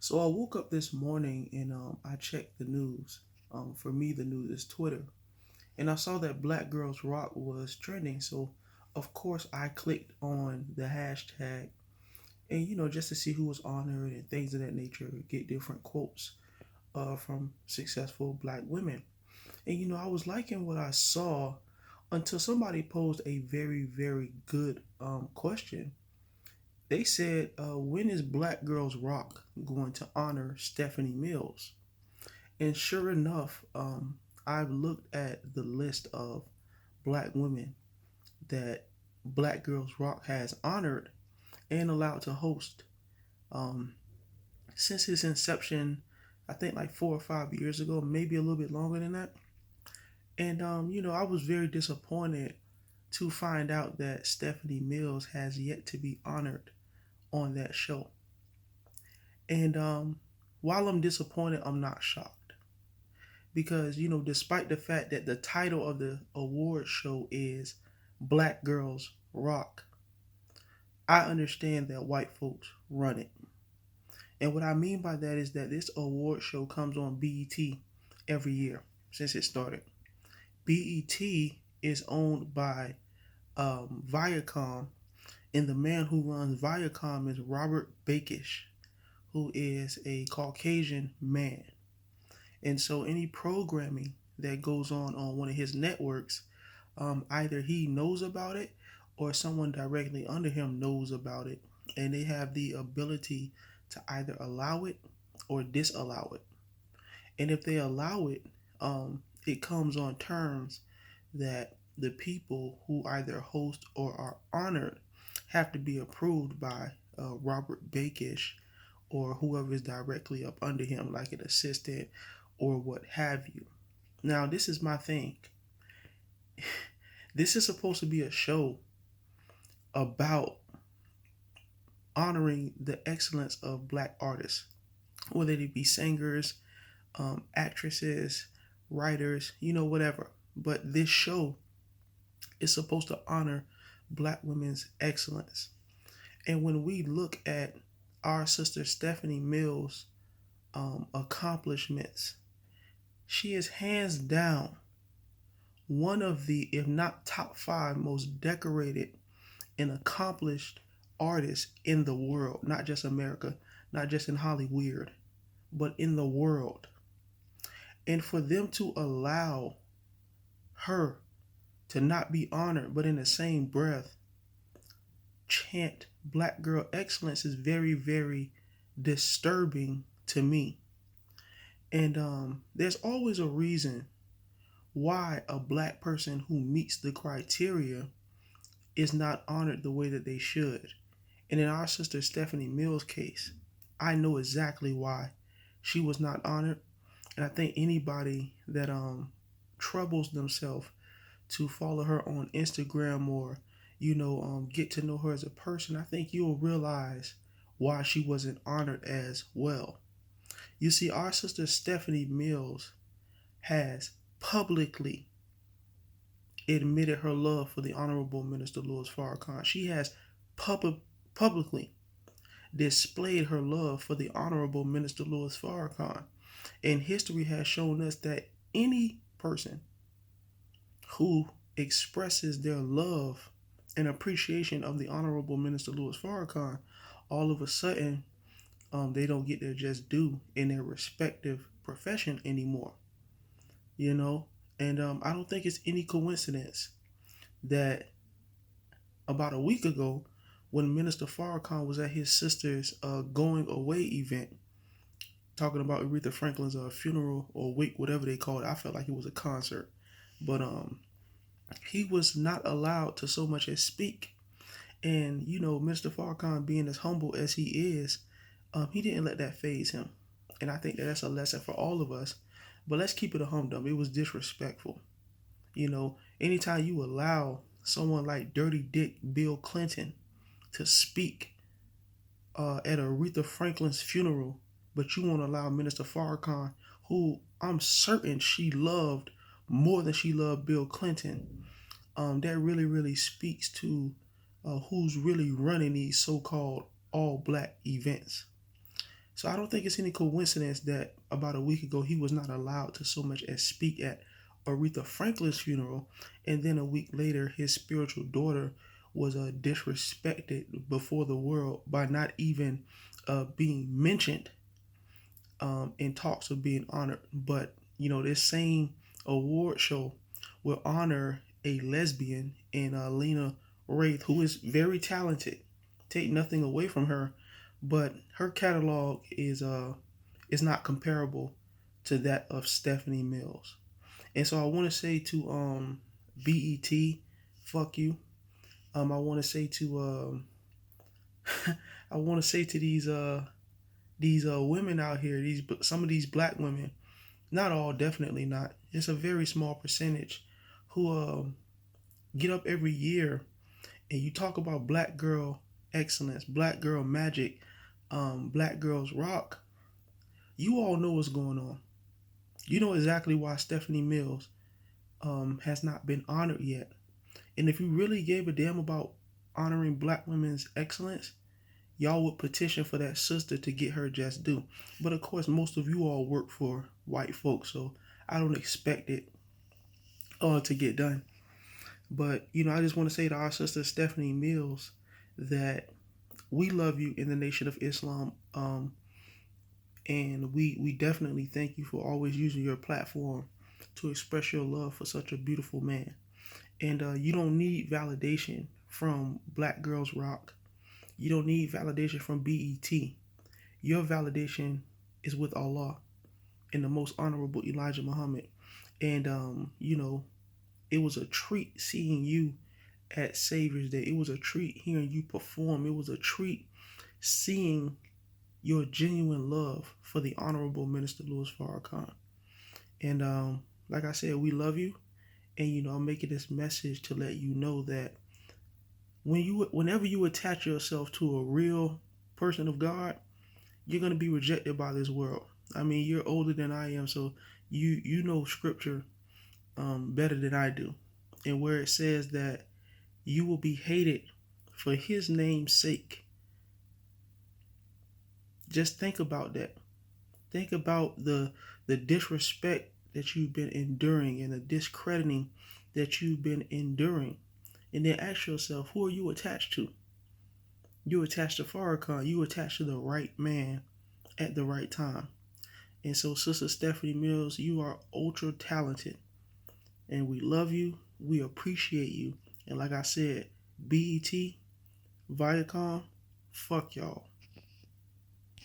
So I woke up this morning and I checked the news. For me, the news is Twitter, and I saw that Black Girls Rock was trending. So of course I clicked on the hashtag, and just to see who was honored and things of that nature, get different quotes from successful Black women. And I was liking what I saw until somebody posed a very good question. They said, "When is Black Girls Rock going to honor Stephanie Mills?" And sure enough, I've looked at the list of Black women that Black Girls Rock has honored and allowed to host um, since its inception. I think like 4 or 5 years ago, maybe a little bit longer than that. And I was very disappointed to find out that Stephanie Mills has yet to be honored on that show. And while I'm disappointed, I'm not shocked because despite the fact that the title of the award show is Black Girls Rock, I understand that white folks run it. And what I mean by that is that this award show comes on BET every year since it started. BET is owned by Viacom, and the man who runs Viacom is Robert Bakish, who is a Caucasian man. And so any programming that goes on one of his networks, either he knows about it or someone directly under him knows about it, and they have the ability to either allow it or disallow it. And if they allow it, it comes on terms that the people who either host or are honored have to be approved by Robert Bakish or whoever is directly up under him, like an assistant or what have you. Now, this is my thing. This is supposed to be a show about honoring the excellence of Black artists, whether they be singers, actresses, writers, whatever. But this show is supposed to honor Black women's excellence. And when we look at our sister Stephanie Mills' accomplishments, she is hands down one of the, if not top five, most decorated and accomplished artists in the world, not just America, not just in Hollywood, but in the world. And for them to allow her to not be honored, but in the same breath, chant Black girl excellence is very disturbing to me. And there's always a reason why a Black person who meets the criteria is not honored the way that they should. And in our sister Stephanie Mills' case, I know exactly why she was not honored. And I think anybody that troubles themselves to follow her on Instagram or get to know her as a person, I think you'll realize why she wasn't honored as well. You see, our sister Stephanie Mills has publicly admitted her love for the Honorable Minister Louis Farrakhan. She has publicly displayed her love for the Honorable Minister Louis Farrakhan. And history has shown us that any person who expresses their love and appreciation of the Honorable Minister Louis Farrakhan, all of a sudden, they don't get their just due in their respective profession anymore. You know, and I don't think it's any coincidence that about a week ago, when Minister Farrakhan was at his sister's going away event, talking about Aretha Franklin's funeral or wake, whatever they call it, I felt like it was a concert, but he was not allowed to so much as speak. And Mr. Farrakhan, being as humble as he is, he didn't let that phase him. And I think that that's a lesson for all of us. But let's keep it a humdrum. It was disrespectful. Anytime you allow someone like Dirty Dick Bill Clinton to speak at Aretha Franklin's funeral, but you won't allow Minister Farrakhan, who I'm certain she loved more than she loved Bill Clinton, that really speaks to who's really running these so-called all-black events. So I don't think it's any coincidence that about a week ago he was not allowed to so much as speak at Aretha Franklin's funeral, and then a week later his spiritual daughter was disrespected before the world by not even being mentioned in talks of being honored. But this same award show will honor a lesbian in Lena Wraith, who is very talented. Take nothing away from her, but her catalog is not comparable to that of Stephanie Mills. And so I want to say to BET, fuck you. I want to say to I want to say to these women out here, these some of these black women, not all, definitely not. It's a very small percentage who get up every year and you talk about black girl excellence, black girl magic, black girls rock. You all know what's going on. You know exactly why Stephanie Mills has not been honored yet. And if you really gave a damn about honoring black women's excellence, y'all would petition for that sister to get her just due. But of course, most of you all work for white folks, so I don't expect it to get done. But I just want to say to our sister Stephanie Mills that we love you in the Nation of Islam, and we definitely thank you for always using your platform to express your love for such a beautiful man. And you don't need validation from Black Girls Rock. You don't need validation from BET. Your validation is with Allah and the most honorable Elijah Muhammad. And it was a treat seeing you at Savior's Day. It was a treat hearing you perform. It was a treat seeing your genuine love for the Honorable Minister Louis Farrakhan. And like I said, we love you. And I'm making this message to let you know that whenever you attach yourself to a real person of God, you're gonna be rejected by this world. I mean, you're older than I am, so you know scripture better than I do, and where it says that you will be hated for His name's sake. Just think about that. Think about the disrespect that you've been enduring and the discrediting that you've been enduring. And then ask yourself, who are you attached to? You attached to Farrakhan. You attached to the right man at the right time. And so, Sister Stephanie Mills, you are ultra talented. And we love you. We appreciate you. And like I said, BET, Viacom, fuck y'all.